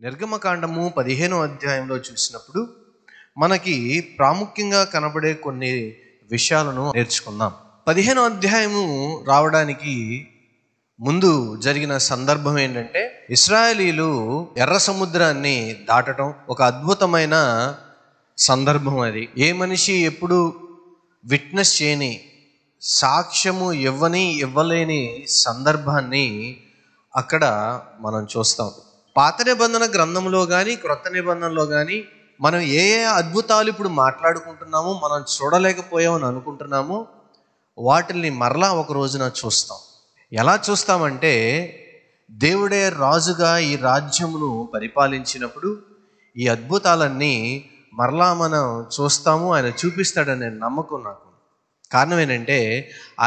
నిర్గమకాండము 15వ అధ్యాయంలో చూసినప్పుడు మనకి ప్రాముఖ్యంగా కనబడే కొన్ని విషయాలను నేర్చుకుందాం. 15వ అధ్యాయము రావడానికి ముందు జరిగిన సందర్భం ఏంటంటే, ఇశ్రాయేలీలు ఎర్ర సముద్రాన్ని దాటడం ఒక అద్భుతమైన సందర్భం. అది ఏ మనిషి ఎప్పుడు విట్నెస్ చేయని, సాక్ష్యము ఇవ్వలేని సందర్భాన్ని అక్కడ మనం చూస్తాం. పాత నిబంధన గ్రంథంలో కానీ క్రొత్త నిబంధనలో కానీ మనం ఏ అద్భుతాలు ఇప్పుడు మాట్లాడుకుంటున్నామో, మనం చూడలేకపోయామని అనుకుంటున్నామో, వాటిని మరలా ఒక రోజున చూస్తాం. ఎలా చూస్తామంటే, దేవుడే రాజుగా ఈ రాజ్యమును పరిపాలించినప్పుడు ఈ అద్భుతాలన్నీ మరలా మనం చూస్తాము. ఆయన చూపిస్తాడనే నమ్మకం నాకు. కారణం ఏంటంటే,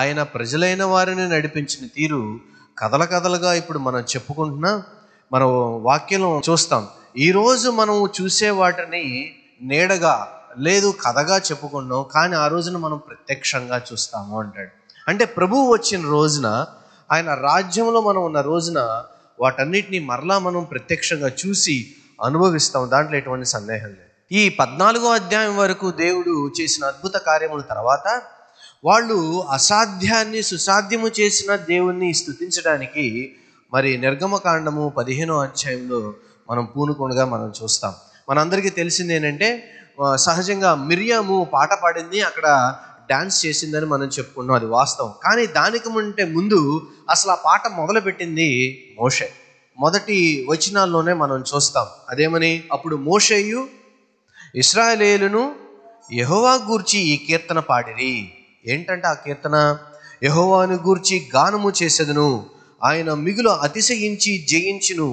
ఆయన ప్రజలైన వారిని నడిపించిన తీరు కథలుగా ఇప్పుడు మనం చెప్పుకుంటున్నా, మనం వాక్యం చూస్తాం. ఈరోజు మనం చూసే వాటిని నీడగా లేదు కథగా చెప్పుకున్నాం, కానీ ఆ రోజున మనం ప్రత్యక్షంగా చూస్తాము అంటాడు. అంటే ప్రభువు వచ్చిన రోజున, ఆయన రాజ్యంలో మనం ఉన్న రోజున వాటన్నిటినీ మరలా మనం ప్రత్యక్షంగా చూసి అనుభవిస్తాం. దాంట్లో ఎటువంటి సందేహం లేదు. ఈ 14వ అధ్యాయం వరకు దేవుడు చేసిన అద్భుత కార్యముల తర్వాత వాళ్ళు అసాధ్యాన్ని సుసాధ్యము చేసిన దేవుణ్ణి స్తుతించడానికి మరి నిర్గమకాండము 15వ అధ్యాయంలో మనం పూనుకొనగా మనం చూస్తాం. మనందరికీ తెలిసింది ఏంటంటే, సహజంగా మిరియాము పాట పాడింది, అక్కడ డాన్స్ చేసిందని మనం చెప్పుకున్నాం. అది వాస్తవం. కానీ దానికి ముందు అసలు ఆ పాట మొదలుపెట్టింది మోషే. మొదటి వచనాల్లోనే మనం చూస్తాం. అదేమని, అప్పుడు మోషేయు ఇశ్రాయేలీయులను యెహోవా గూర్చి ఈ కీర్తన పాడిరి. ఏంటంటే ఆ కీర్తన, యెహోవాను గూర్చి గానము చేసేదను, ఆయన మిగులు అతిశయించి జయించును,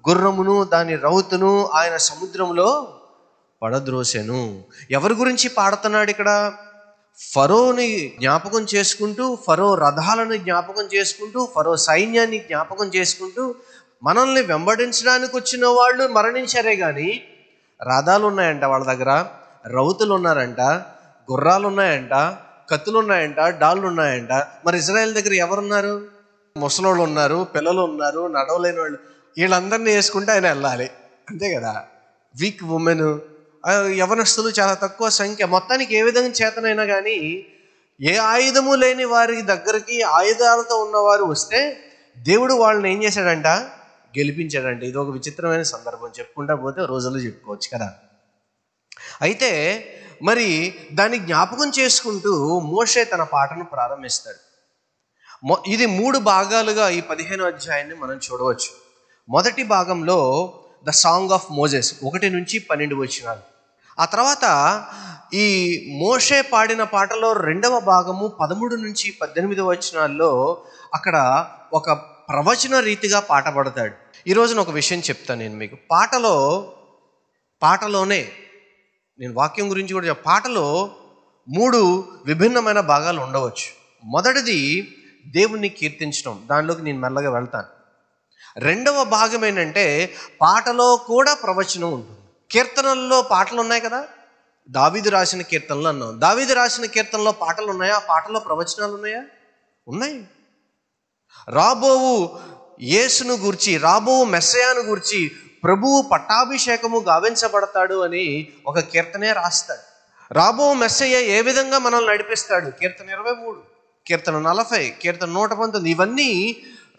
గుర్రమును దాని రౌతును ఆయన సముద్రంలో పడద్రోసెను. ఎవరి గురించి పాడుతున్నాడు ఇక్కడ? ఫరోని జ్ఞాపకం చేసుకుంటూ, ఫరో రథాలను జ్ఞాపకం చేసుకుంటూ, ఫరో సైన్యాన్ని జ్ఞాపకం చేసుకుంటూ, మనల్ని వెంబడించడానికి వచ్చిన వాళ్ళు మరణించారే కానీ రథాలు ఉన్నాయంట వాళ్ళ దగ్గర, రౌతులు ఉన్నారంట, గుర్రాలు ఉన్నాయంట, కత్తులు ఉన్నాయంట, డాళ్ళు ఉన్నాయంట. మరి ఇజ్రాయెల్ దగ్గర ఎవరున్నారు? ముసలోళ్ళు ఉన్నారు, పిల్లలు ఉన్నారు, నడవలేని వాళ్ళు. వీళ్ళందరినీ వేసుకుంటే ఆయన వెళ్ళాలి, అంతే కదా. వీక్ ఉమెన్, యవనస్తులు చాలా తక్కువ సంఖ్య. మొత్తానికి ఏ విధంగా చేతనైనా కానీ ఏ ఆయుధము లేని వారి దగ్గరికి ఆయుధాలతో ఉన్నవారు వస్తే దేవుడు వాళ్ళని ఏం చేశాడంట? గెలిపించాడంట. ఇది ఒక విచిత్రమైన సందర్భం. చెప్పుకుంటా పోతే రోజులు చెప్పుకోవచ్చు కదా. అయితే మరి దాన్ని జ్ఞాపకం చేసుకుంటూ మోషే తన పాటను ప్రారంభిస్తాడు. ఇది 3 భాగాలుగా ఈ 15వ అధ్యాయాన్ని మనం చూడవచ్చు. మొదటి భాగంలో ద సాంగ్ ఆఫ్ మోజెస్ 1 నుంచి 12 వచనాలు. ఆ తర్వాత ఈ మోషే పాడిన పాటలో 2వ భాగము 13 నుంచి 18 వచనాల్లో అక్కడ ఒక ప్రవచన రీతిగా పాట పాడతాడు. ఈరోజున ఒక విషయం చెప్తాను నేను మీకు. పాటలోనే నేను వాక్యం గురించి కూడా పాటలో 3 విభిన్నమైన భాగాలు ఉండవచ్చు. మొదటిది దేవుణ్ణి కీర్తించడం, దానిలోకి నేను మెల్లగా వెళ్తాను. 2వ భాగం ఏంటంటే, పాటలో కూడా ప్రవచనం ఉంటుంది. కీర్తనల్లో పాటలు ఉన్నాయి కదా, దావీదు రాసిన కీర్తనలు అన్నాం. దావీదు రాసిన కీర్తనలో పాటలు ఉన్నాయా? ఆ పాటలో ప్రవచనాలు ఉన్నాయా? ఉన్నాయి. రాబోవు యేసును గూర్చి, రాబోవు మెస్సయాను గూర్చి, ప్రభువు పట్టాభిషేకము గావించబడతాడు అని ఒక కీర్తనే రాస్తాడు. రాబో మెస్సయ్య ఏ విధంగా మనల్ని నడిపిస్తాడు, కీర్తన 23, కీర్తన 40, కీర్తన 119, ఇవన్నీ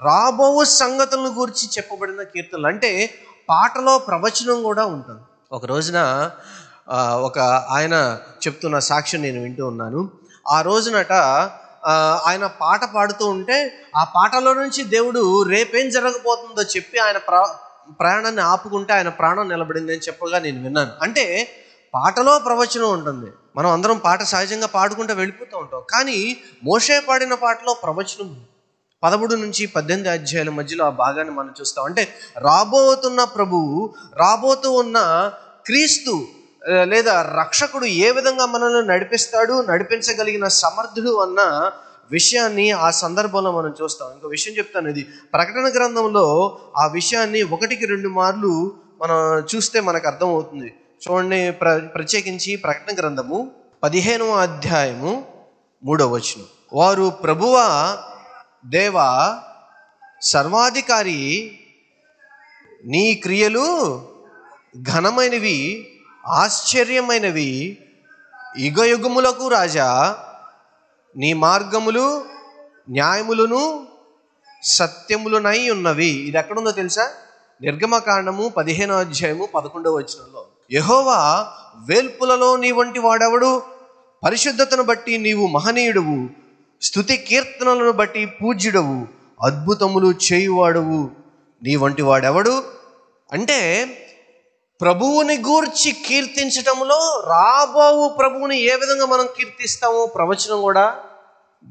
రాబో సంగతులను గురించి చెప్పబడిన కీర్తనలు. అంటే పాటలో ప్రవచనం కూడా ఉంటుంది. ఒక రోజున ఒక ఆయన చెప్తున్న సాక్ష్యం నేను వింటూ ఉన్నాను. ఆ రోజునట ఆయన పాట పాడుతూ ఉంటే ఆ పాటలో నుంచి దేవుడు రేపేం జరగబోతుందో చెప్పి ఆయన ప్రయాణాన్ని ఆపుకుంటే ఆయన ప్రాణం నిలబడింది అని చెప్పగా నేను విన్నాను. అంటే పాటలో ప్రవచనం ఉంటుంది. మనం అందరం పాట సహజంగా పాడుకుంటూ వెళ్ళిపోతూ ఉంటాం, కానీ మోషే పాడిన పాటలో ప్రవచనం 13 నుంచి 18 అధ్యాయాల మధ్యలో ఆ భాగాన్ని మనం చూస్తాం. అంటే రాబోతున్న ప్రభువు, రాబోతూ ఉన్న క్రీస్తు లేదా రక్షకుడు ఏ విధంగా మనల్ని నడిపిస్తాడు, నడిపించగలిగిన సమర్థుడు అన్న విషయాన్ని ఆ సందర్భంలో మనం చూస్తాం. ఇంకో విషయం చెప్తాను. ఇది ప్రకటన గ్రంథంలో ఆ విషయాన్ని 1-2 మార్లు మనం చూస్తే మనకు అర్థమవుతుంది. చూడండి, ప్రత్యేకించి ప్రకటన గ్రంథము 15వ అధ్యాయము 3వ వచనం. వారు ప్రభువా దేవా సర్వాధికారి నీ క్రియలు ఘనమైనవి, ఆశ్చర్యమైనవి, యుగయుగములకు రాజా, నీ మార్గములు న్యాయములను సత్యములునై ఉన్నవి. ఇది ఎక్కడుందో తెలుసా? నిర్గమకాండము 15:11. యెహోవా వేల్పులలో నీ వంటి వాడెవడు? పరిశుద్ధతను బట్టి నీవు మహనీయుడవు, స్తుతి కీర్తనలను బట్టి పూజ్యుడవు, అద్భుతములు చేయువాడవు, నీ వంటి వాడెవడు? అంటే ప్రభువుని గూర్చి కీర్తించటంలో రాబోవు ప్రభువుని ఏ విధంగా మనం కీర్తిస్తామో ప్రవచనం కూడా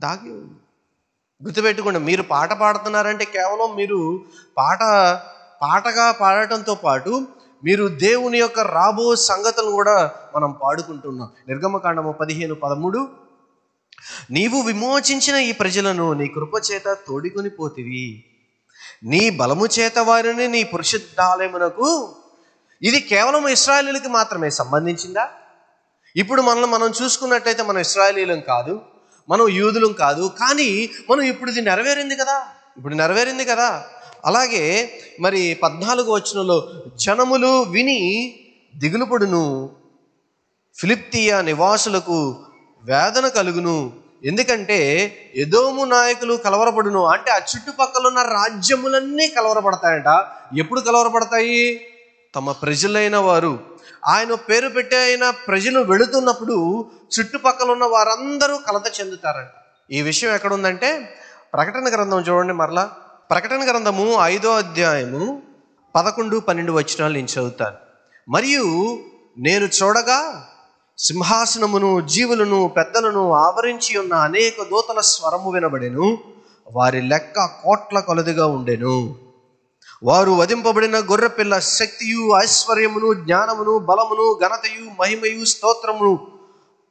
దాగి ఉంది. గుర్తుపెట్టుకోండి, మీరు పాట పాడుతున్నారంటే కేవలం మీరు పాటగా పాడటంతో పాటు మీరు దేవుని యొక్క రాబో సంగతులను కూడా మనం పాడుకుంటున్నాం. నిర్గమకాండము 15:13, నీవు విమోచించిన ఈ ప్రజలను నీ కృపచేత తోడుకొని పోతివి, నీ బలము చేత వారిని నీ పరిశుద్ధాలయమునకు. ఇది కేవలం ఇశ్రాయేలీయులకి మాత్రమే సంబంధించిందా? ఇప్పుడు మనం చూసుకున్నట్లయితే మనం ఇశ్రాయేలీయులం కాదు, మనం యూదులం కాదు, కానీ మనం ఇప్పుడు ఇది నెరవేరింది కదా. అలాగే మరి 14వ వచనంలో, జనములు విని దిగులుపడును, ఫిలిప్తియా నివాసులకు వేదన కలుగును, ఎందుకంటే ఎదోము నాయకులు కలవరపడును. అంటే ఆ చుట్టుపక్కల ఉన్న రాజ్యములన్నీ కలవరపడతాయంట. ఎప్పుడు కలవరపడతాయి? తమ ప్రజలైన వారు, ఆయన పేరు పెట్టైన ప్రజలు వెళుతున్నప్పుడు చుట్టుపక్కల ఉన్న వారందరూ కలత చెందుతారంట. ఈ విషయం ఎక్కడుందంటే ప్రకటన గ్రంథం చూడండి. మరలా ప్రకటన గ్రంథము 5వ అధ్యాయము 11-12 వచనాలు నేను చదువుతాను. మరియు నేను చూడగా సింహాసనమును, జీవులను, పెద్దలను ఆవరించి ఉన్న అనేక దూతల స్వరము వినబడెను. వారి లెక్క కోట్ల కొలదిగా ఉండెను. వారు వధింపబడిన గొర్రెపిల్ల శక్తియు, ఐశ్వర్యమును, జ్ఞానమును, బలమును, ఘనతయు, మహిమయు, స్తోత్రమును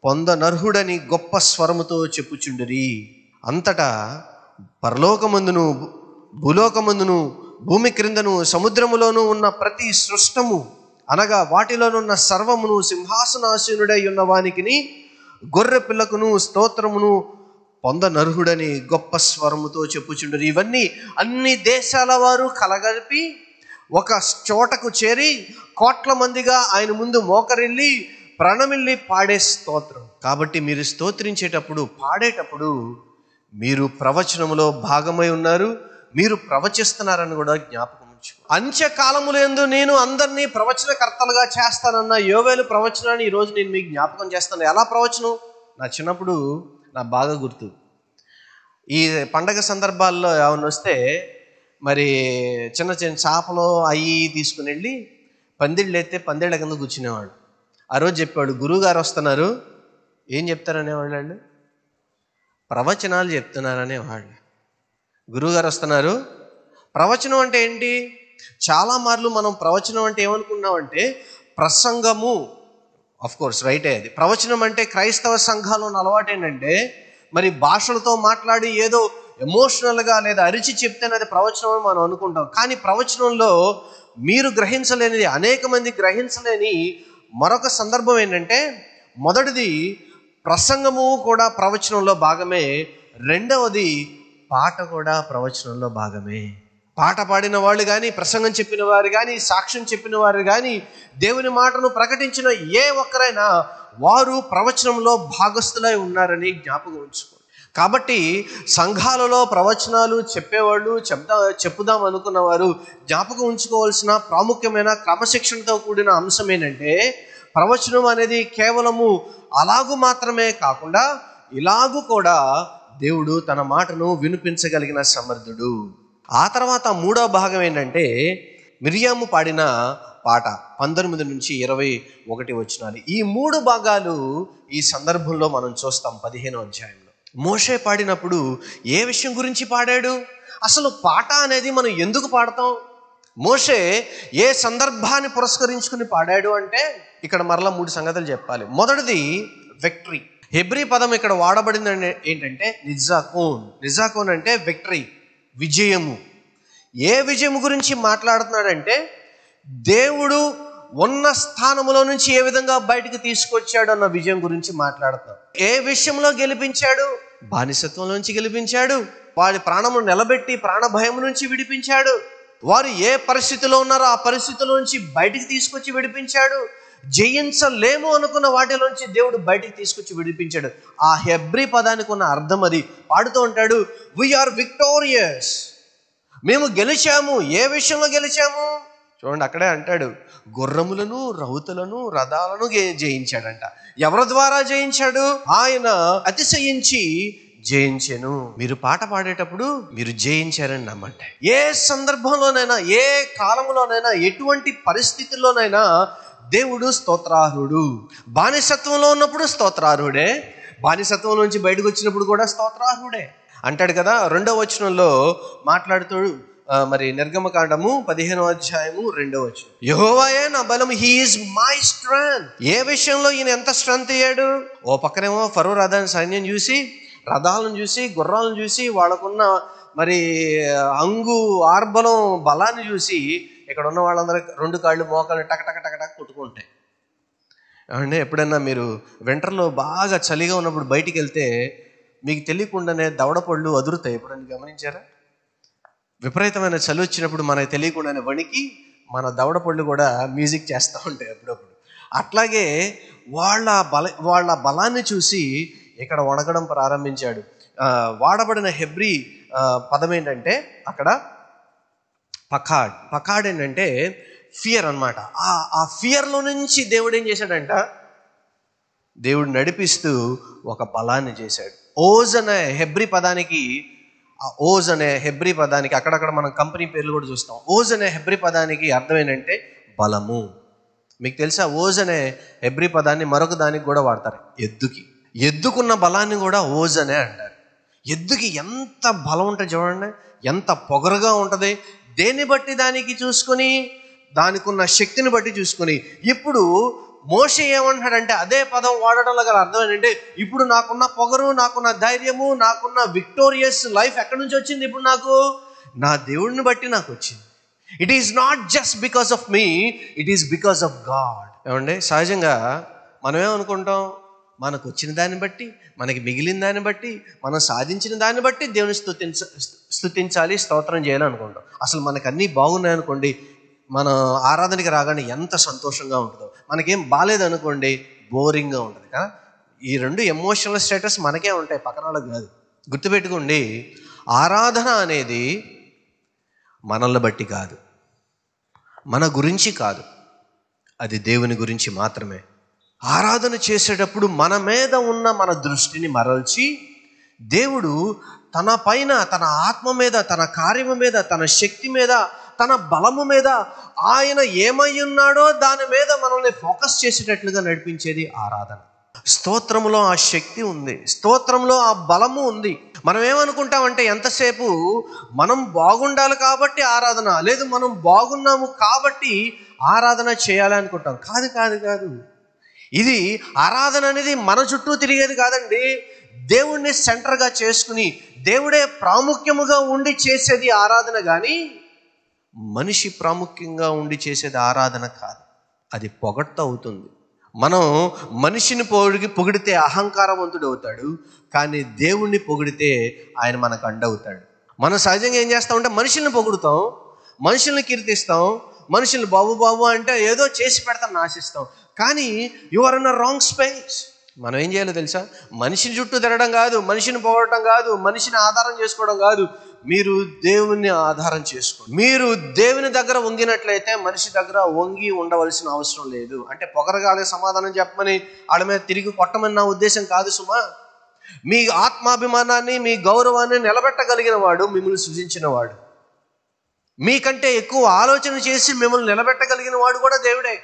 పొందనర్హుడని గొప్ప స్వరముతో చెప్పుచుండిరి. అంతటా పరలోకమందును, భూలోకమందును, భూమి క్రిందను, సముద్రములోను ఉన్న ప్రతి సృష్టము, అనగా వాటిలోనున్న సర్వమును సింహాసనాసీనుడై ఉన్న వానికిని గొర్రె పిల్లకును స్తోత్రమును పొందనర్హుడని గొప్ప స్వరముతో చెప్పుచుండరు. ఇవన్నీ అన్ని దేశాల వారు కలగలిపి ఒక చోటకు చేరి కోట్ల మందిగా ఆయన ముందు మోకరిల్లి ప్రణమిల్లి పాడే స్తోత్రం. కాబట్టి మీరు స్తోత్రించేటప్పుడు, పాడేటప్పుడు మీరు ప్రవచనములో భాగమై ఉన్నారు, మీరు ప్రవచిస్తున్నారని కూడా జ్ఞాపకం ఉంచుకో. అంత్యకాలములందు నేను అందరినీ ప్రవచనకర్తలుగా చేస్తానన్న యోవేలు ప్రవచనాన్ని ఈరోజు నేను మీకు జ్ఞాపకం చేస్తాను. ఎలా ప్రవచనం? నా చిన్నప్పుడు నాకు బాగా గుర్తు. ఈ పండగ సందర్భాల్లో ఏమైనా వస్తే మరి చిన్న చిన్న చేపలు అవి తీసుకుని వెళ్ళి పందిళ్ళు ఎత్తే పందిళ్ళ కింద కూర్చునేవాడు. ఆ రోజు చెప్పాడు, గురువుగారు వస్తున్నారు. ఏం చెప్తారనేవాళ్ళు? ప్రవచనాలు చెప్తున్నారనేవాళ్ళు. గురువుగారు వస్తున్నారు. ప్రవచనం అంటే ఏంటి? చాలా మార్లు మనం ప్రవచనం అంటే ఏమనుకున్నామంటే ప్రసంగము. కోర్స్ రైటే అది. ప్రవచనం అంటే క్రైస్తవ సంఘాల్లో ఉన్న అలవాటు ఏంటంటే మరి భాషలతో మాట్లాడి ఏదో ఎమోషనల్గా లేదా అరిచి చెప్తేనే అది ప్రవచనం అని మనం అనుకుంటాం. కానీ ప్రవచనంలో మీరు గ్రహించలేనిది, అనేక మంది గ్రహించలేని మరొక సందర్భం ఏంటంటే, మొదటిది ప్రసంగము కూడా ప్రవచనంలో భాగమే, రెండవది పాట కూడా ప్రవచనంలో భాగమే. పాట పాడిన వాళ్ళు కానీ, ప్రసంగం చెప్పిన వారు కానీ, సాక్ష్యం చెప్పిన వారు కానీ, దేవుని మాటను ప్రకటించిన ఏ ఒక్కరైనా వారు ప్రవచనంలో భాగస్థులై ఉన్నారని జ్ఞాపకం ఉంచుకోండి. కాబట్టి సంఘాలలో ప్రవచనాలు చెప్పేవాళ్ళు, చెప్పుదాం అనుకున్న వారు జ్ఞాపకం ఉంచుకోవాల్సిన ప్రాముఖ్యమైన క్రమశిక్షణతో కూడిన అంశం ఏంటంటే, ప్రవచనం అనేది కేవలము అలాగూ మాత్రమే కాకుండా ఇలాగూ కూడా దేవుడు తన మాటను వినిపించగలిగిన సమర్థుడు. ఆ తర్వాత మూడవ భాగం ఏంటంటే మిరియాము పాడిన పాట 19-21 వచనాలు. ఈ 3 భాగాలు ఈ సందర్భంలో మనం చూస్తాం 15వ అధ్యాయంలో. మోషే పాడినప్పుడు ఏ విషయం గురించి పాడాడు? అసలు పాట అనేది మనం ఎందుకు పాడతాం? మోషే ఏ సందర్భాన్ని పురస్కరించుకుని పాడాడు అంటే ఇక్కడ మరలా 3 సంగతులు చెప్పాలి. మొదటిది విక్టరీ. హెబ్రీ పదం ఇక్కడ వాడబడింది ఏంటంటే నిజాకోన్. నిజాకోన్ అంటే విక్టరీ, విజయము. ఏ విజయము గురించి మాట్లాడుతున్నాడంటే దేవుడు ఉన్న స్థానంలో నుంచి ఏ విధంగా బయటకు తీసుకొచ్చాడు అన్న విజయం గురించి మాట్లాడుతున్నాడు. ఏ విషయంలో గెలిపించాడు? బానిసత్వం నుంచి గెలిపించాడు. వాడి ప్రాణమును నిలబెట్టి ప్రాణ భయం నుంచి విడిపించాడు. వారు ఏ పరిస్థితిలో ఉన్నారో ఆ పరిస్థితిలోంచి బయటికి తీసుకొచ్చి విడిపించాడు. జయించలేము అనుకున్న వాటిలోంచి దేవుడు బయటికి తీసుకొచ్చి విడిపించాడు. ఆ హెబ్రీ పదానికి ఉన్న అర్థం అది. పాడుతూ ఉంటాడు, వీఆర్ విక్టోరియస్, మేము గెలిచాము. ఏ విషయంలో గెలిచాము? చూడండి, అక్కడే అంటాడు, గుర్రములను, రౌతులను, రథాలను జయించాడంట. ఎవరి ద్వారా జయించాడు? ఆయన అతిశయించి జయించెను. మీరు పాట పాడేటప్పుడు మీరు జయించారని నమ్మంటే, ఏ సందర్భంలోనైనా, ఏ కాలంలోనైనా, ఎటువంటి పరిస్థితుల్లోనైనా దేవుడు స్తోత్రార్హుడు. బానిసత్వంలో ఉన్నప్పుడు స్తోత్రార్హుడే, బానిసత్వం నుంచి బయటకు వచ్చినప్పుడు కూడా స్తోత్రార్హుడే అంటాడు కదా. 2వ వచనంలో మాట్లాడుతూ మరి నిర్గమకాండము 15వ అధ్యాయము 2వ వచనం, యెహోవాయే నా బలం, హీ ఈజ్ మై స్ట్రెంగ్త్. ఏ విషయంలో ఈయన ఎంత స్ట్రెంగ్త్ అయ్యాడు? ఓ పక్కనేమో ఫరో సైన్యం చూసి, రథాలను చూసి, గుర్రాలను చూసి, వాళ్ళకున్న మరి ఆర్బలం బలాన్ని చూసి, ఇక్కడ ఉన్న వాళ్ళందరూ 2 కాళ్ళు మోకాళ్ళు టక టక టక టక కొట్టుకుంటాయి. అంటే ఎప్పుడైనా మీరు వింటర్లో బాగా చలిగా ఉన్నప్పుడు బయటికి వెళ్తే మీకు తెలియకుండానే దవడపళ్ళు అదురుతాయి. ఎప్పుడైనా గమనించారా? విపరీతమైన చలి వచ్చినప్పుడు మనకు తెలియకుండానే వణికి మన దవడపళ్ళు కూడా మ్యూజిక్ చేస్తూ ఉంటాయి అప్పుడప్పుడు. అట్లాగే వాళ్ళ బలాన్ని చూసి ఇక్కడ వణకడం ప్రారంభించాడు. వాడబడిన హెబ్రీ పదం ఏంటంటే అక్కడ పకాడ్ ఏంటంటే ఫియర్ అన్నమాట. ఆ ఫియర్లో నుంచి దేవుడు ఏం చేశాడంట? దేవుడు నడిపిస్తూ ఒక బలాన్ని చేశాడు. ఓజ్ అనే హెబ్రీ పదానికి, ఓజ్ అనే హెబ్రీ పదానికి అక్కడక్కడ మనం కంపెనీ పేర్లు కూడా చూస్తాం. ఓజ్ అనే హెబ్రీ పదానికి అర్థం ఏంటంటే బలము. మీకు తెలుసా, ఓజ్ అనే హెబ్రీ పదాన్ని మరొక దానికి కూడా వాడతారు, ఎద్దుకున్న బలాన్ని కూడా ఓజ్ అనే అంటారు. ఎద్దుకి ఎంత బలం ఉంటుంది చూడండి, ఎంత పొగరుగా ఉంటుంది. దేన్ని బట్టి దానికి చూసుకొని, దానికి ఉన్న శక్తిని బట్టి చూసుకొని. ఇప్పుడు మోషే ఏమంటాడంటే, అదే పదం వాడడంలో గల అర్థం ఏంటంటే, ఇప్పుడు నాకున్న పొగరు, నాకున్న ధైర్యము, నాకున్న విక్టోరియస్ లైఫ్ ఎక్కడి నుంచి వచ్చింది? ఇప్పుడు నాకు నా దేవుడిని బట్టి నాకు వచ్చింది. It is not just because of me, it is because of God. ఏమండి, సహజంగా మనం ఏమనుకుంటాం? మనకు వచ్చిన దాన్ని బట్టి, మనకి మిగిలిన దాన్ని బట్టి, మనం సాధించిన దాన్ని బట్టి దేవుని స్తుతించాలి, స్తోత్రం చేయాలి అనుకుంటాం. అసలు మనకు అన్నీ బాగున్నాయనుకోండి, మన ఆరాధనకి రాగానే ఎంత సంతోషంగా ఉంటుందో. మనకేం బాగాలేదనుకోండి, బోరింగ్గా ఉంటుంది కదా. ఈ 2 ఎమోషనల్ స్టేటస్ మనకే ఉంటాయి, పక్కన వాళ్ళకి కాదు. గుర్తుపెట్టుకోండి, ఆరాధన అనేది మనల్ని బట్టి కాదు, మన గురించి కాదు, అది దేవుని గురించి మాత్రమే. ఆరాధన చేసేటప్పుడు మన మీద ఉన్న మన దృష్టిని మరల్చి, దేవుడు తన పైన, తన ఆత్మ మీద, తన కార్యము మీద, తన శక్తి మీద, తన బలము మీద, ఆయన ఏమై ఉన్నాడో దాని మీద మనల్ని ఫోకస్ చేసేటట్లుగా నడిపించేది ఆరాధన. స్తోత్రంలో ఆ శక్తి ఉంది, స్తోత్రంలో ఆ బలము ఉంది. మనం ఏమనుకుంటామంటే, ఎంతసేపు మనం బాగుండాలి కాబట్టి ఆరాధన, లేదు మనం బాగున్నాము కాబట్టి ఆరాధన చేయాలి అనుకుంటాం. కాదు కాదు కాదు, ఇది ఆరాధన అనేది మన చుట్టూ తిరిగేది కాదండి. దేవుణ్ణి సెంటర్గా చేసుకుని, దేవుడే ప్రాముఖ్యముగా ఉండి చేసేది ఆరాధన. కానీ మనిషి ప్రాముఖ్యంగా ఉండి చేసేది ఆరాధన కాదు, అది పొగడ్త అవుతుంది. మనం మనిషిని పొగిడితే అహంకారవంతుడు అవుతాడు, కానీ దేవుణ్ణి పొగిడితే ఆయన మనకు అండవుతాడు. మనం సహజంగా ఏం చేస్తామంటే, మనుషుల్ని పొగుడుతాం, మనుషుల్ని కీర్తిస్తాం, మనుషుల్ని బాబు బాబు అంటే ఏదో చేసి పెడతాను ఆశిస్తాం. కానీ you are in a wrong space. మనం ఏం చేయాలో తెలుసా? మనిషిని చుట్టూ తిరగడం కాదు, మనిషిని పొగడటం కాదు, మనిషిని ఆధారం చేసుకోవడం కాదు. మీరు దేవుని ఆధారం చేసుకోండి. మీరు దేవుని దగ్గర వంగినట్లయితే మనిషి దగ్గర వంగి ఉండవలసిన అవసరం లేదు. అంటే పొగరగాలే సమాధానం చెప్పమని వాళ్ళ మీద తిరిగి కొట్టమని నా ఉద్దేశం కాదు సుమా. మీ ఆత్మాభిమానాన్ని, మీ గౌరవాన్ని నిలబెట్టగలిగిన వాడు మిమ్మల్ని సృజించిన వాడు. మీకంటే ఎక్కువ ఆలోచన చేసి మిమ్మల్ని నిలబెట్టగలిగిన వాడు కూడా దేవుడే.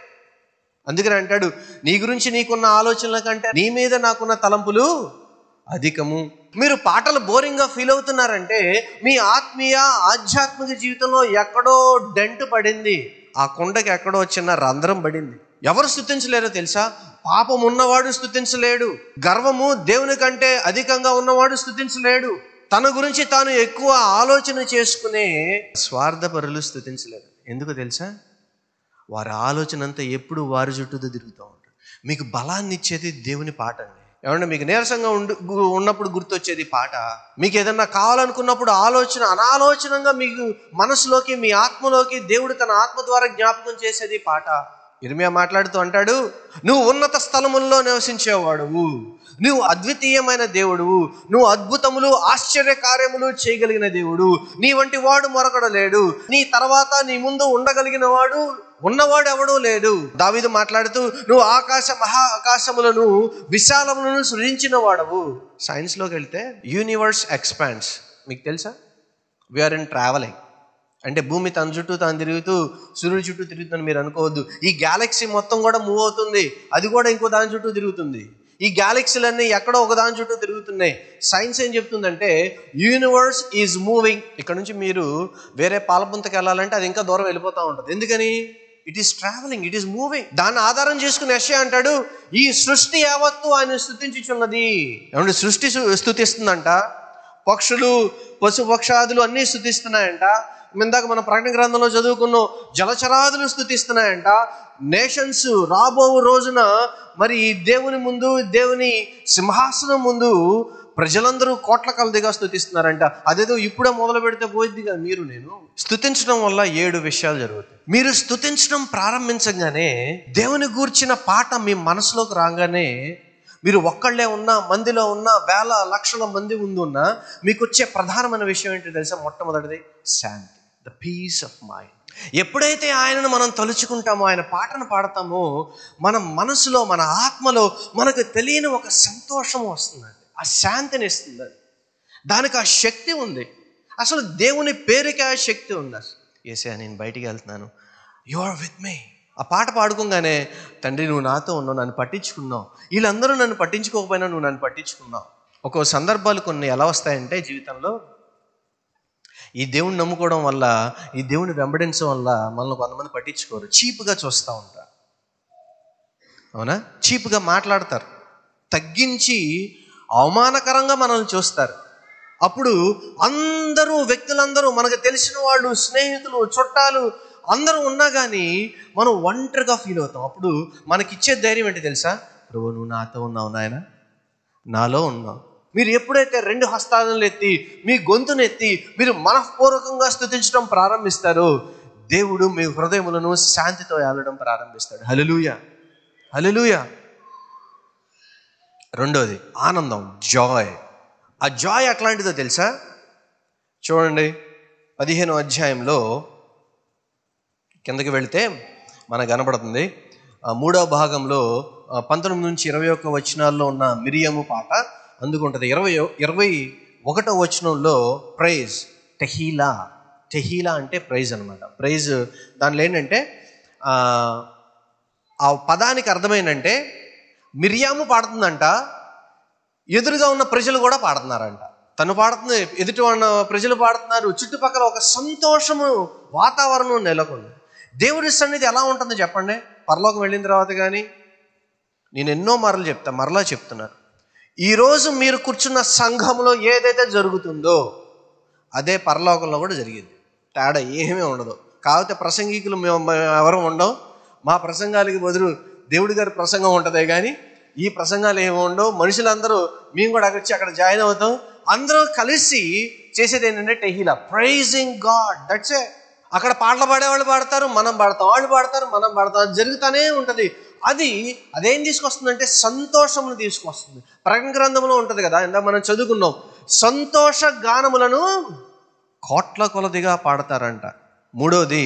అందుకని అంటాడు, నీ గురించి నీకున్న ఆలోచనల కంటే నీ మీద నాకున్న తలంపులు అధికము. మీరు పాటలు బోరింగ్గా ఫీల్ అవుతున్నారంటే మీ ఆత్మీయ ఆధ్యాత్మిక జీవితంలో ఎక్కడో డెంట్ పడింది, ఆ కుండకి ఎక్కడో చిన్న రంధ్రం పడింది. ఎవరు స్తుతించలేరో తెలుసా? పాపం ఉన్నవాడు స్తుతించలేడు, గర్వము దేవుని కంటే అధికంగా ఉన్నవాడు స్తుతించలేడు, తన గురించి తాను ఎక్కువ ఆలోచన చేసుకునే స్వార్థపరులు స్తుతించలేరు. ఎందుకు తెలుసా? వారి ఆలోచన అంతా ఎప్పుడు వారి చుట్టూ తిరుగుతూ ఉంటారు. మీకు బలాన్ని ఇచ్చేది దేవుని పాట అండి. ఏమంటే మీకు నీరసంగా ఉన్నప్పుడు గుర్తొచ్చేది పాట, మీకు ఏదన్నా కావాలనుకున్నప్పుడు అనాలోచనంగా మీకు మనసులోకి మీ ఆత్మలోకి దేవుడు తన ఆత్మ ద్వారా జ్ఞాపకం చేసేది పాట. ఇర్మియా మాట్లాడుతూ అంటాడు, నువ్వు ఉన్నత స్థలముల్లో నివసించేవాడువు, నువ్వు అద్వితీయమైన దేవుడువు, నువ్వు అద్భుతములు ఆశ్చర్య కార్యములు చేయగలిగిన దేవుడు, నీ వంటి వాడు మరొకడు లేడు, నీ తర్వాత నీ ముందు ఉండగలిగిన వాడు ఉన్నవాడు ఎవడూ లేడు. దావీదు మాట్లాడుతూ నువ్వు మహా ఆకాశములను విశాలములను సృజించిన వాడవు. సైన్స్లోకి వెళ్తే యూనివర్స్ ఎక్స్పాండ్స్. మీకు తెలుసా? We're in travelling. అంటే భూమి తన చుట్టూ తాను తిరుగుతూ సూర్యుడి చుట్టూ తిరుగుతుందని మీరు అనుకోవద్దు. ఈ గ్యాలక్సీ మొత్తం కూడా మూవ్ అవుతుంది, అది కూడా ఇంకో దాని చుట్టూ తిరుగుతుంది. ఈ గ్యాలక్సీలన్నీ ఎక్కడో ఒక దాని చుట్టూ తిరుగుతున్నాయి. సైన్స్ ఏం చెప్తుందంటే యూనివర్స్ ఈజ్ మూవింగ్. ఇక్కడ నుంచి మీరు వేరే పాలపుంతకి వెళ్ళాలంటే అది ఇంకా దూరం వెళ్ళిపోతూ ఉంటుంది. ఎందుకని? It is travelling, it is moving. దాన్ని ఆధారం చేసుకుని యెషయా అంటాడు, ఈ సృష్టి యావత్తు ఆయన స్తుతించుచున్నది. ఏమంటే సృష్టి స్తుతిస్తుందంట, పక్షులు పశుపక్షాదులు అన్నీ స్తుతిస్తున్నాయంట. ఇందాక మన ప్రకటన గ్రంథంలో చదువుకున్నాం, జలచరాదులు స్తుతిస్తున్నాయంట. నేషన్స్ రాబో రోజున మరి దేవుని ముందు, దేవుని సింహాసనం ముందు ప్రజలందరూ కోట్ల కొలదిగా స్తుతిస్తున్నారంట. అదేదో ఇప్పుడే మొదలు పెడితే పోయిద్ది కదా. నేను స్తుతించడం వల్ల 7 విషయాలు జరుగుతాయి. మీరు స్తుతించడం ప్రారంభించగానే, దేవుని గూర్చిన పాట మీ మనసులోకి రాగానే, మీరు ఒక్కళ్ళే ఉన్నా, మందిలో ఉన్నా, వేల లక్షల మంది ముందు ఉన్నా, మీకు వచ్చే ప్రధానమైన విషయం ఏంటో తెలుసా? మొట్టమొదటిది శాంతి, ద పీస్ ఆఫ్ మైండ్. ఎప్పుడైతే ఆయనను మనం తలుచుకుంటామో, ఆయన పాటను పాడతామో, మన మనసులో, మన ఆత్మలో మనకు తెలియని ఒక సంతోషం వస్తుందండి. ఆ శాంతిని ఇస్తుంది. దానికి ఆ శక్తి ఉంది. అసలు దేవుని పేరుకి ఆ శక్తి ఉంది. అసలు యేసయ్యా నేను బయటికి వెళ్తున్నాను, యు ఆర్ విత్ మీ. ఆ పాట పాడుకోగానే, తండ్రి నువ్వు నాతో ఉన్నావు, నన్ను పట్టించుకున్నావు, వీళ్ళందరూ నన్ను పట్టించుకోకపోయినా నువ్వు నన్ను పట్టించుకున్నావు. ఒక్కో సందర్భాలు కొన్ని ఎలా వస్తాయంటే జీవితంలో, ఈ దేవుని నమ్ముకోవడం వల్ల, ఈ దేవుని వెంబడించడం వల్ల మనల్ని కొంతమంది పట్టించుకోరు, చీప్గా చూస్తూ ఉంటారు. అవునా? చీప్గా మాట్లాడతారు, తగ్గించి అవమానకరంగా మనల్ని చూస్తారు. అప్పుడు వ్యక్తులందరూ మనకు తెలిసిన వాళ్ళు, స్నేహితులు, చుట్టాలు అందరూ ఉన్నా కానీ మనం ఒంటరిగా ఫీల్ అవుతాం. అప్పుడు మనకిచ్చే ధైర్యం ఏంటి తెలుసా? ప్రభు నువ్వు నాతో ఉన్నావు నాయన, నాలో ఉన్నావు. మీరు ఎప్పుడైతే 2 హస్తాలను ఎత్తి, మీ గొంతును ఎత్తి, మీరు మనఃపూర్వకంగా స్తుతించడం ప్రారంభిస్తారో, దేవుడు మీ హృదయములను శాంతితో ఏలడం ప్రారంభిస్తాడు. హల్లెలూయా, హల్లెలూయా. రెండోది ఆనందం, జాయ్. ఆ జాయ్ ఎట్లాంటిదో తెలుసా? చూడండి, 15వ అధ్యాయంలో కిందకి వెళితే మనకు కనబడుతుంది. 3వ భాగంలో 19 నుంచి 21 వచనాల్లో ఉన్న మిరియాము పాట అందుకుంటుంది. 21వ వచనంలో ప్రైజ్, టెహీలా. టెహీలా అంటే ప్రైజ్ అనమాట. ప్రైజ్ దానిలో ఏంటంటే ఆ పదానికి అర్థమైందంటే, మిరియాము పాడుతుందంట, ఎదురుగా ఉన్న ప్రజలు కూడా పాడుతున్నారంట. తను పాడుతుంది, ఎదుటి ఉన్న ప్రజలు పాడుతున్నారు, చుట్టుపక్కల ఒక సంతోషము వాతావరణం నెలకొంది. దేవుడి సన్నిధి ఎలా ఉంటుందో చెప్పండి. పరలోకం వెళ్ళిన తర్వాత కానీ, నేను ఎన్నో మరలా చెప్తున్నాను, ఈరోజు మీరు కూర్చున్న సంఘంలో ఏదైతే జరుగుతుందో అదే పరలోకంలో కూడా జరిగింది. తేడా ఏమీ ఉండదు. కాకపోతే ప్రసంగికులు మేము ఎవరు ఉండవు, మా ప్రసంగాలకి బదులు దేవుడి గారి ప్రసంగం ఉంటుందే కానీ ఈ ప్రసంగాలు ఏమి ఉండవు. మనుషులందరూ మేము కూడా అక్కడ జాయిన్ అవుతాం. అందరూ కలిసి చేసేది ఏంటంటే టెహీలా, ప్రైజింగ్ గాడ్. That's a. అక్కడ పాటలు పాడేవాళ్ళు పాడతారు, మనం పాడతాం, వాళ్ళు పాడతారు, మనం పాడతాం. అది జరుగుతూనే ఉంటుంది. అదేం తీసుకొస్తుందంటే సంతోషమును తీసుకొస్తుంది. ప్రకటన గ్రంథంలో ఉంటుంది కదా, ఇందాక మనం చదువుకున్నాం, సంతోష గానములను కోట్ల కొలదిగా పాడతారంట. మూడోది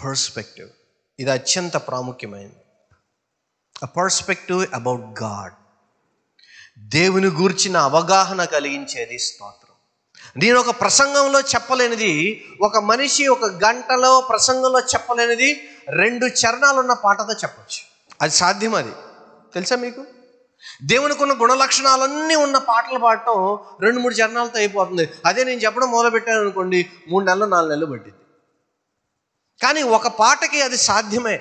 పర్స్పెక్టివ్. ఇది అత్యంత ప్రాముఖ్యమైనది. a perspective about God. దేవుని గూర్చిన అవగాహన కలిగించేది స్తోత్రం. నేను ఒక ప్రసంగంలో చెప్పలేనిది, ఒక మనిషి ఒక గంటలో ప్రసంగంలో చెప్పలేనిది 2 చరణాలు ఉన్న పాటతో చెప్పచ్చు. అది సాధ్యం. అది తెలుసా మీకు? దేవునికి ఉన్న గుణలక్షణాలన్నీ ఉన్న పాటలు పాడటం 2-3 చరణాలతో అయిపోతుంది. అదే నేను చెప్పడం మొదలుపెట్టాను అనుకోండి, 3 నెలలు 4 నెలలు పట్టింది. కానీ ఒక పాటకి అది సాధ్యమే.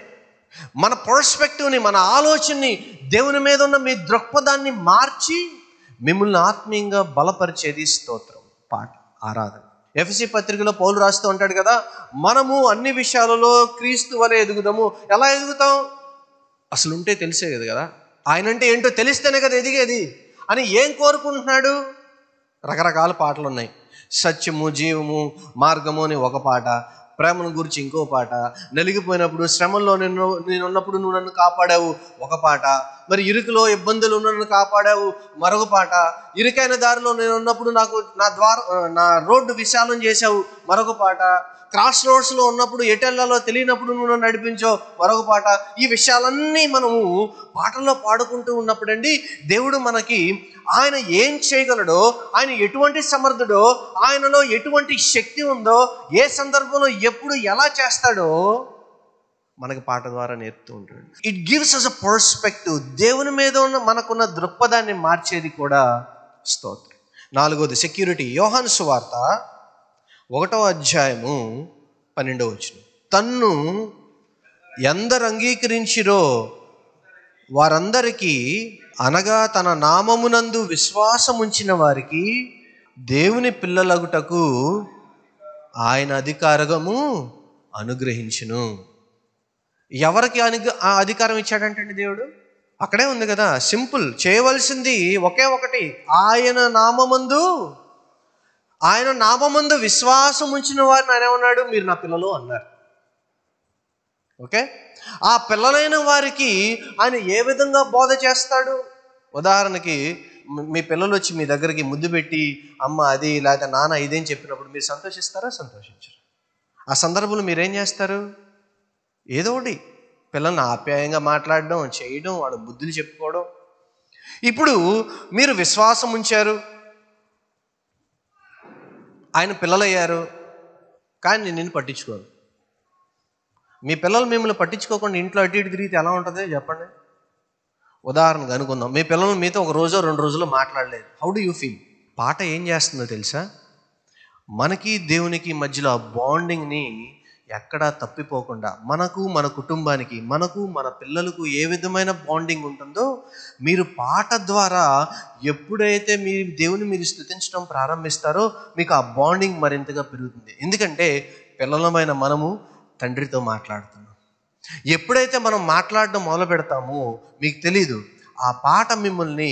మన పర్స్పెక్టివ్ని, మన ఆలోచనని, దేవుని మీద ఉన్న మీ దృక్పథాన్ని మార్చి మిమ్మల్ని ఆత్మీయంగా బలపరిచేది స్తోత్రం, పాట, ఆరాధన. ఎఫెసీ పత్రికలో పౌలు రాస్తూ ఉంటాడు కదా, మనము అన్ని విషయాలలో క్రీస్తు వలె ఎదుగుదాము. ఎలా ఎదుగుతాం? అసలు ఉంటే తెలిసే కదా. ఆయన అంటే ఏంటో తెలిస్తేనే కదా ఎదిగేది అని ఏం కోరుకుంటున్నాడు? రకరకాల పాటలు ఉన్నాయి. సత్యము, జీవము, మార్గము అని ఒక పాట, ప్రేమను గురించి ఇంకో పాట, నలిగిపోయినప్పుడు శ్రమంలో నేనున్నప్పుడు నువ్వు నన్ను కాపాడావు ఒక పాట, మరి ఇరుకులో ఇబ్బందులు నన్ను కాపాడావు మరొక పాట, ఇరుకైన దారిలో నేనున్నప్పుడు నాకు నా రోడ్డు విశాలం చేశావు మరొక పాట, క్రాస్ రోడ్స్లో ఉన్నప్పుడు ఎటెల్లాలో తెలియనప్పుడు నువ్వు నన్ను నడిపించావు మరొక పాట. ఈ విషయాలన్నీ మనము పాటల్లో పాడుకుంటూ ఉన్నప్పుడండి దేవుడు మనకి ఆయన ఏం చేయగలడో, ఆయన ఎటువంటి సమర్థుడో, ఆయనలో ఎటువంటి శక్తి ఉందో, ఏ సందర్భంలో ఎప్పుడు ఎలా చేస్తాడో మనకి పాట ద్వారా నేర్పుతూ ఉంటాడు. It gives us a perspective. దేవుని మీద ఉన్న మనకున్న దృక్పథాన్ని మార్చేది కూడా స్తోత్రం. 4వది సెక్యూరిటీ. యోహాను సువార్త 1వ అధ్యాయము 12వ వచనం. తన్ను ఎందరు అంగీకరించిరో వారందరికీ, అనగా తన నామమునందు విశ్వాసముంచిన వారికి దేవుని పిల్లలగుటకు ఆయన అధికారము అనుగ్రహించును. ఎవరికి ఆ అధికారం ఇచ్చాడంటే దేవుడు? అక్కడే ఉంది కదా, సింపుల్. చేయవలసింది ఒకే ఒకటి, ఆయన నామమందు విశ్వాసం ఉంచిన వారిని ఆయన ఏమన్నాడు? మీరు నా పిల్లలు అన్నారు. ఓకే, ఆ పిల్లలైన వారికి ఆయన ఏ విధంగా బోధ చేస్తాడు? ఉదాహరణకి మీ పిల్లలు వచ్చి మీ దగ్గరికి ముద్దు పెట్టి అమ్మ అది లేకపోతే నాన్న ఇదేం చెప్పినప్పుడు మీరు సంతోషిస్తారా? సంతోషించరు. ఆ సందర్భంలో మీరేం చేస్తారు? ఏదో ఒకటి పిల్లల్ని ఆప్యాయంగా మాట్లాడడం, చేయడం, వాడు బుద్ధులు చెప్పుకోవడం. ఇప్పుడు మీరు విశ్వాసం ఉంచారు, ఆయన పిల్లలయ్యారు, కానీ నిన్ను పట్టించుకోరు. మీ పిల్లలు మిమ్మల్ని పట్టించుకోకుండా ఇంట్లో అటు ఇటు తిరిగితే ఎలా ఉంటుంది చెప్పండి? ఉదాహరణకు అనుకుందాం, మీ పిల్లలు మీతో ఒక రోజో 2 రోజులు మాట్లాడలేదు. How do you feel? పాట ఏం చేస్తుందో తెలుసా? మనకి దేవునికి మధ్యలో ఆ బాండింగ్ని ఎక్కడా తప్పిపోకుండా, మనకు మన కుటుంబానికి, మనకు మన పిల్లలకు ఏ విధమైన బాండింగ్ ఉంటుందో, మీరు పాట ద్వారా ఎప్పుడైతే మీరు స్తుతించడం ప్రారంభిస్తారో మీకు ఆ బాండింగ్ మరింతగా పెరుగుతుంది. ఎందుకంటే పిల్లలమైన మనము తండ్రితో మాట్లాడుతున్నాం. ఎప్పుడైతే మనం మాట్లాడడం మొదలు పెడతామో మీకు తెలీదు, ఆ పాట మిమ్మల్ని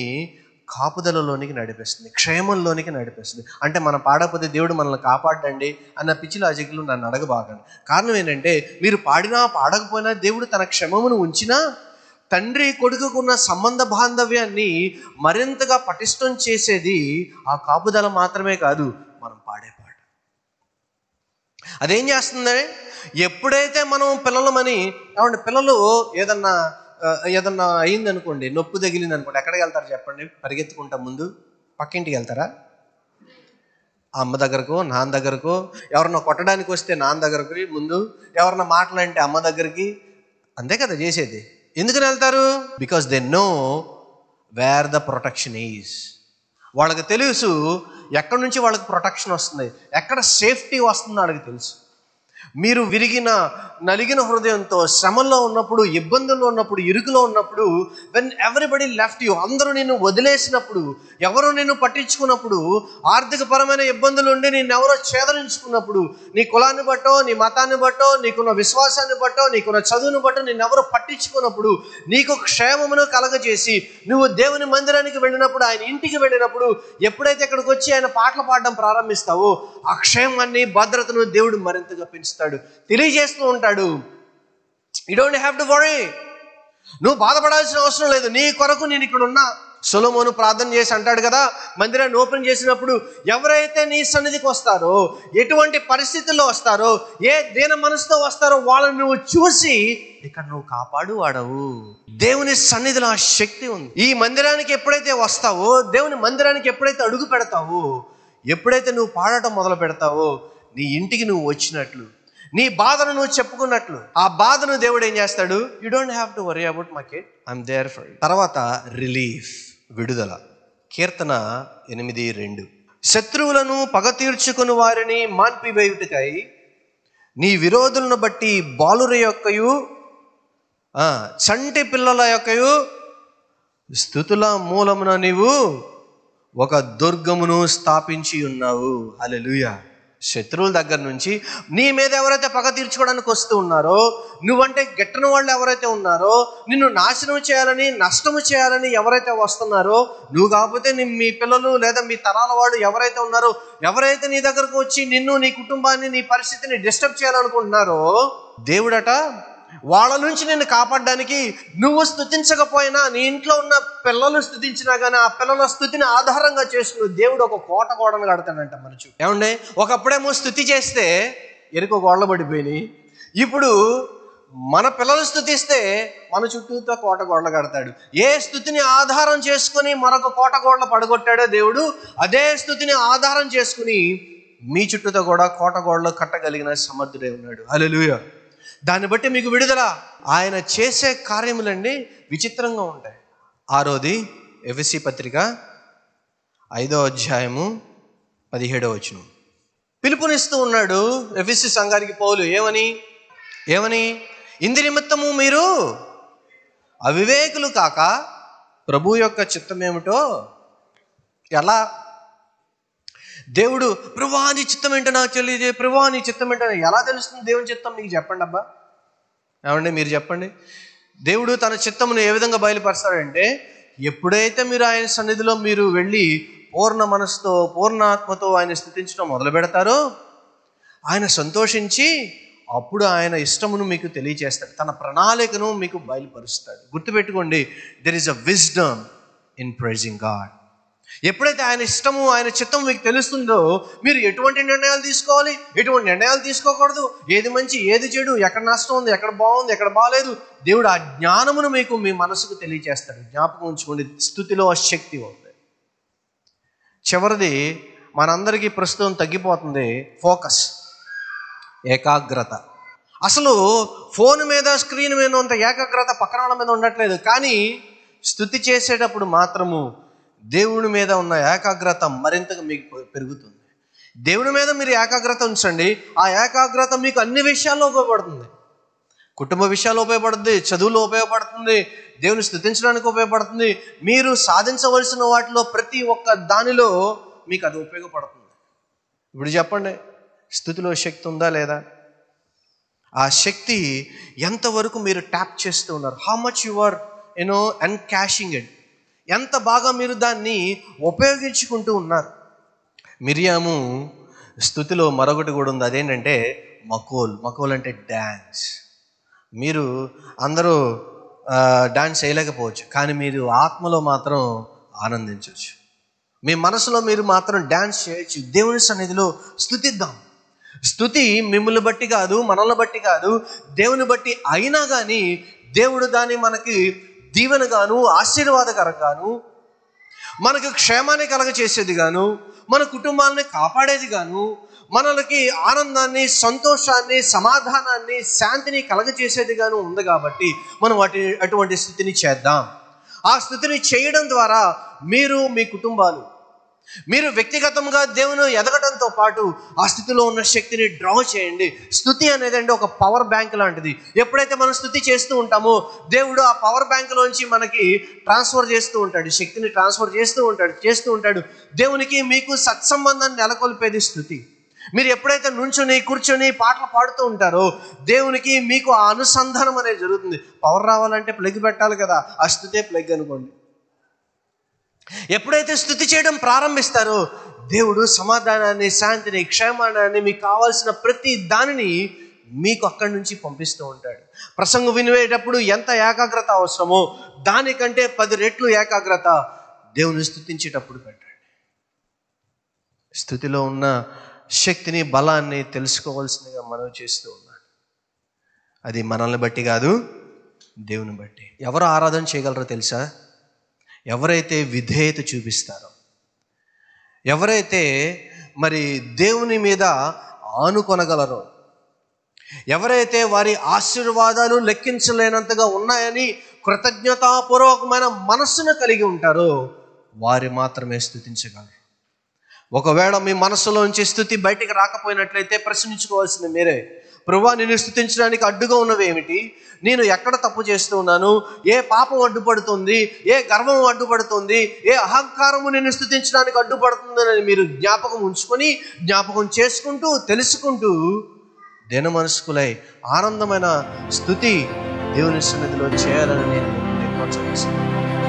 కాపుదలలోనికి నడిపిస్తుంది, క్షేమంలోనికి నడిపిస్తుంది. అంటే మనం పాడకపోతే దేవుడు మనల్ని కాపాడండి అన్న పిచ్చి లాజిక్లు నన్ను అడగబాకండి. కారణం ఏంటంటే మీరు పాడినా పాడకపోయినా దేవుడు తన క్షేమమును ఉంచినా తండ్రి కొడుకుకున్న సంబంధ బాంధవ్యాన్ని మరింతగా పటిష్టం చేసేది ఆ కాపుదల మాత్రమే కాదు, మనం పాడే పాట. అదేం చేస్తుంది? ఎప్పుడైతే మనం పిల్లలమని, ఏమంటే పిల్లలు ఏదన్నా అయిందనుకోండి, నొప్పి తగిలింది అనుకోండి, ఎక్కడికి వెళ్తారు చెప్పండి? పరిగెత్తుకుంటా ముందు పక్కింటికి వెళ్తారా? అమ్మ దగ్గరకో, నాన్న దగ్గరకో, ఎవరన్నా కొట్టడానికి వస్తే నాన్న దగ్గరికి ముందు, ఎవరన్నా మాటలంటే అమ్మ దగ్గరికి, అంతే కదా చేసేది. ఎందుకని వెళ్తారు? Because they know where the protection is. వాళ్ళకి తెలుసు ఎక్కడి నుంచి వాళ్ళకి ప్రొటెక్షన్ వస్తుంది, ఎక్కడ సేఫ్టీ వస్తుందో వాళ్ళకి తెలుసు. మీరు నలిగిన హృదయంతో శ్రమల్లో ఉన్నప్పుడు, ఇబ్బందుల్లో ఉన్నప్పుడు, ఇరుకులో ఉన్నప్పుడు, వెన్ ఎవ్రీబడి లెఫ్ట్ యూ, అందరూ నిన్ను వదిలేసినప్పుడు, ఎవరో నిన్ను పట్టించుకున్నప్పుడు, ఆర్థిక పరమైన ఇబ్బందులు ఉండి నిన్నెవరో ఛేదరించుకున్నప్పుడు, నీ కులాన్ని బట్టో, నీ మతాన్ని బట్టో, నీకున్న విశ్వాసాన్ని బట్టో, నీకున్న చదువును బట్టో నిన్నెవరో పట్టించుకున్నప్పుడు, నీకు క్షేమమును కలగజేసి నువ్వు దేవుని మందిరానికి వెళ్ళినప్పుడు, ఆయన ఇంటికి వెళ్ళినప్పుడు, ఎప్పుడైతే ఇక్కడికి వచ్చి ఆయన పాటలు పాడడం ప్రారంభిస్తావో ఆ క్షేమాన్ని, భద్రతను దేవుడు మరింతగా పెంచుతాడు, తెలియజేస్తూ ఉంటాడు. You don't have to worry. నువ్వు బాధపడాల్సిన అవసరం లేదు, నీ కొరకు నేను ఇక్కడ ఉన్నా. సొలొమోను ప్రార్థన చేసి అంటాడు కదా, మందిరాన్ని ఓపెన్ చేసినప్పుడు ఎవరైతే నీ సన్నిధికి వస్తారో, ఎటువంటి పరిస్థితుల్లో వస్తారో, ఏ దీన మనసుతో వస్తారో వాళ్ళని నువ్వు చూసి ఇక్కడ నువ్వు కాపాడు వాడవు. దేవుని సన్నిధిలో ఆ శక్తి ఉంది. ఈ మందిరానికి ఎప్పుడైతే వస్తావో, దేవుని మందిరానికి ఎప్పుడైతే అడుగు పెడతావో, ఎప్పుడైతే నువ్వు పాడటం మొదలు పెడతావో, నీ ఇంటికి నువ్వు వచ్చినట్లు, నీ బాధను నువ్వు చెప్పుకున్నట్లు, ఆ బాధను దేవుడు ఏం చేస్తాడు? You don't have to worry about my kid, I'm there for you. తర్వాత రిలీఫ్, విడుదల. కీర్తన 8:2. శత్రువులను పగ తీర్చుకుని వారిని మాన్పివేయుటకై నీ విరోధులను బట్టి బాలుర యొక్కయు చంటి పిల్లల యొక్కయు స్తుతుల మూలమున నీవు ఒక దుర్గమును స్థాపించి ఉన్నావు. హల్లెలూయా. శత్రువుల దగ్గర నుంచి నీ మీద ఎవరైతే పగ తీర్చుకోవడానికి వస్తూ ఉన్నారో, నువ్వంటే గిట్టని వాళ్ళు ఎవరైతే ఉన్నారో, నిన్ను నాశనం చేయాలని, నష్టము చేయాలని ఎవరైతే వస్తున్నారో, నువ్వు కాకపోతే మీ పిల్లలు లేదా మీ తరాల వాళ్ళు ఎవరైతే ఉన్నారో, ఎవరైతే నీ దగ్గరకు వచ్చి నిన్ను, నీ కుటుంబాన్ని, నీ పరిస్థితిని డిస్టర్బ్ చేయాలనుకుంటున్నారో, దేవుడట వాళ్ళ నుంచి నిన్ను కాపాడడానికి నువ్వు స్తుతించకపోయినా, నీ ఇంట్లో ఉన్న పిల్లలు స్తుతించినా కానీ ఆ పిల్లల స్తుతిని ఆధారంగా చేసుకుని దేవుడు ఒక కోట గోడను కడతాడంట. మనచు ఏమండే, ఒకప్పుడేమో స్తుతి చేస్తే ఎరుక గోడలు పడిపోయినాయి, ఇప్పుడు మన పిల్లలు స్తుతిస్తే మన చుట్టూతో కోట గోడలు కడతాడు. ఏ స్తుతిని ఆధారం చేసుకుని మరొక కోట గోడలు పడగొట్టాడో దేవుడు, అదే స్తుతిని ఆధారం చేసుకుని మీ చుట్టూతో కూడా కోట గోడలు కట్టగలిగిన సమర్థుడే ఉన్నాడు. హల్లెలూయా. దాన్ని బట్టి మీకు విడుదల. ఆయన చేసే కార్యములన్నీ విచిత్రంగా ఉంటాయి. 6వ ఎఫెసీ పత్రిక 5వ అధ్యాయము 17వ వచనం. పిలుపునిస్తూ ఉన్నాడు ఎఫెసీ సంఘానికి పౌలు. ఏమని? ఇందు నిమిత్తము మీరు అవివేకులు కాక ప్రభు యొక్క చిత్తం ఏమిటో ఎలా, దేవుడు ప్రభువా నీ చిత్తం ఏంటో నాకు తెలియదు, ప్రభువా నీ చిత్తం ఏంటో ఎలా తెలుస్తుంది దేవుని చిత్తం? మీకు చెప్పండి అబ్బా. ఏమండి మీరు చెప్పండి. దేవుడు తన చిత్తమును ఏ విధంగా బయలుపరుస్తాడంటే, ఎప్పుడైతే మీరు ఆయన సన్నిధిలో మీరు వెళ్ళి పూర్ణ మనసుతో, పూర్ణాత్మతో ఆయన స్తుతించడం మొదలు పెడతారో, ఆయన సంతోషించి అప్పుడు ఆయన ఇష్టమును మీకు తెలియజేస్తాడు, తన ప్రణాళికను మీకు బయలుపరుస్తాడు. గుర్తుపెట్టుకోండి, there is a wisdom in pricing God. ఎప్పుడైతే ఆయన ఇష్టము, ఆయన చిత్తం మీకు తెలుస్తుందో, మీరు ఎటువంటి నిర్ణయాలు తీసుకోవాలి, ఎటువంటి నిర్ణయాలు తీసుకోకూడదు, ఏది మంచి ఏది చెడు, ఎక్కడ నష్టం ఉంది, ఎక్కడ బాగుంది, ఎక్కడ బాగాలేదు, దేవుడు ఆ జ్ఞానమును మీకు మీ మనసుకు తెలియజేస్తాడు. జ్ఞాపకం ఉంచుకోండి, స్తుతిలో శక్తి ఉంది. చివరిది మనందరికీ ప్రస్తుతం తగ్గిపోతుంది, ఫోకస్, ఏకాగ్రత. అసలు ఫోన్ మీద, స్క్రీన్ మీద అంత ఏకాగ్రత పక్కన వాళ్ళ మీద ఉండట్లేదు, కానీ స్తుతి చేసేటప్పుడు మాత్రము దేవుని మీద ఉన్న ఏకాగ్రత మరింతగా మీకు పెరుగుతుంది. దేవుని మీద మీరు ఏకాగ్రత ఉంచండి, ఆ ఏకాగ్రత మీకు అన్ని విషయాల్లో ఉపయోగపడుతుంది. కుటుంబ విషయాల్లో ఉపయోగపడుతుంది, చదువులో ఉపయోగపడుతుంది, దేవుని స్తుతించడానికి ఉపయోగపడుతుంది. మీరు సాధించవలసిన వాటిలో ప్రతి ఒక్క దానిలో మీకు అది ఉపయోగపడుతుంది. ఇప్పుడు చెప్పండి, స్తుతిలో శక్తి ఉందా లేదా? ఆ శక్తి ఎంతవరకు మీరు ట్యాప్ చేస్తూ ఉన్నారు? How much you are encashing it, ఎంత బాగా మీరు దాన్ని ఉపయోగించుకుంటూ ఉన్నారు. మిరియాము స్తుతిలో మరొకటి కూడా ఉంది, అదేంటంటే మకోల్ అంటే డ్యాన్స్. మీరు అందరూ డ్యాన్స్ చేయలేకపోవచ్చు, కానీ మీరు ఆత్మలో మాత్రం ఆనందించవచ్చు. మీ మనసులో మీరు మాత్రం డ్యాన్స్ చేయొచ్చు. దేవుని సన్నిధిలో స్తుతిద్దాం. స్తుతి మిమ్మల్ని బట్టి కాదు, మనల్ని బట్టి కాదు, దేవుని బట్టి అయినా కానీ దేవుడు దాన్ని మనకి దీవెనగాను, ఆశీర్వాదకరంగాను, మనకు క్షేమాన్ని కలగచేసేది గాను, మన కుటుంబాలని కాపాడేది గాను, మనలకి ఆనందాన్ని, సంతోషాన్ని, సమాధానాన్ని, శాంతిని కలగచేసేది గాను ఉంది. కాబట్టి మనం అటువంటి స్థితిని చేద్దాం. ఆ స్థితిని చేయడం ద్వారా మీరు, మీ కుటుంబాలు, మీరు వ్యక్తిగతంగా దేవుని ఎదగడంతో పాటు ఆ స్థితిలో ఉన్న శక్తిని డ్రా చేయండి. స్తుతి అనేది అంటే ఒక పవర్ బ్యాంక్ లాంటిది. ఎప్పుడైతే మనం స్తుతి చేస్తూ ఉంటామో, దేవుడు ఆ పవర్ బ్యాంక్లోంచి మనకి ట్రాన్స్ఫర్ చేస్తూ ఉంటాడు, శక్తిని ట్రాన్స్ఫర్ చేస్తూ ఉంటాడు. దేవునికి మీకు సత్సంబంధాన్ని నెలకొల్పేది స్తుతి. మీరు ఎప్పుడైతే నుంచుని కూర్చొని పాటలు పాడుతూ ఉంటారో, దేవునికి మీకు ఆ అనుసంధానం అనేది జరుగుతుంది. పవర్ రావాలంటే ప్లగ్ పెట్టాలి కదా, ఆ స్తుతే ప్లగ్ అనుకోండి. ఎప్పుడైతే స్తుతి చేయడం ప్రారంభిస్తారో, దేవుడు సమాధానాన్ని, శాంతిని, క్షేమాన్ని, మీకు కావాల్సిన ప్రతి దానిని మీకు అక్కడి నుంచి పంపిస్తూ ఉంటాడు. ప్రసంగం వినేటప్పుడు ఎంత ఏకాగ్రత అవసరమో దానికంటే 10 రెట్లు ఏకాగ్రత దేవుని స్తుతించేటప్పుడు పెట్టండి. స్తుతిలో ఉన్న శక్తిని, బలాన్ని తెలుసుకోవాల్సిందిగా మనం చేస్తూ ఉన్నాం. అది మనల్ని బట్టి కాదు, దేవుని బట్టి. ఎవరు ఆరాధన చేయగలరో తెలుసా? ఎవరైతే విధేయత చూపిస్తారో, ఎవరైతే మరి దేవుని మీద ఆనుకొనగలరో, ఎవరైతే వారి ఆశీర్వాదాలు లెక్కించలేనంతగా ఉన్నాయని కృతజ్ఞతాపూర్వకమైన మనస్సును కలిగి ఉంటారో, వారు మాత్రమే స్తుతించగలరు. ఒకవేళ మీ మనసులోంచి స్తుతి బయటికి రాకపోయినట్లయితే ప్రశ్నించుకోవాల్సింది మీరే. ప్రభువా, నిన్ను స్తుతించడానికి అడ్డుగా ఉన్నవి ఏమిటి? నేను ఎక్కడ తప్పు చేస్తూ ఉన్నాను? ఏ పాపం అడ్డుపడుతుంది? ఏ గర్వం అడ్డుపడుతుంది? ఏ అహంకారము నిన్ను స్తుతించడానికి అడ్డుపడుతుందని మీరు జ్ఞాపకం చేసుకుంటూ తెలుసుకుంటూ దీన మనస్కులై ఆనందమైన స్తుతి దేవుని సన్నిధిలో చేయాలని నేను ప్రోత్సహిస్తున్నాను.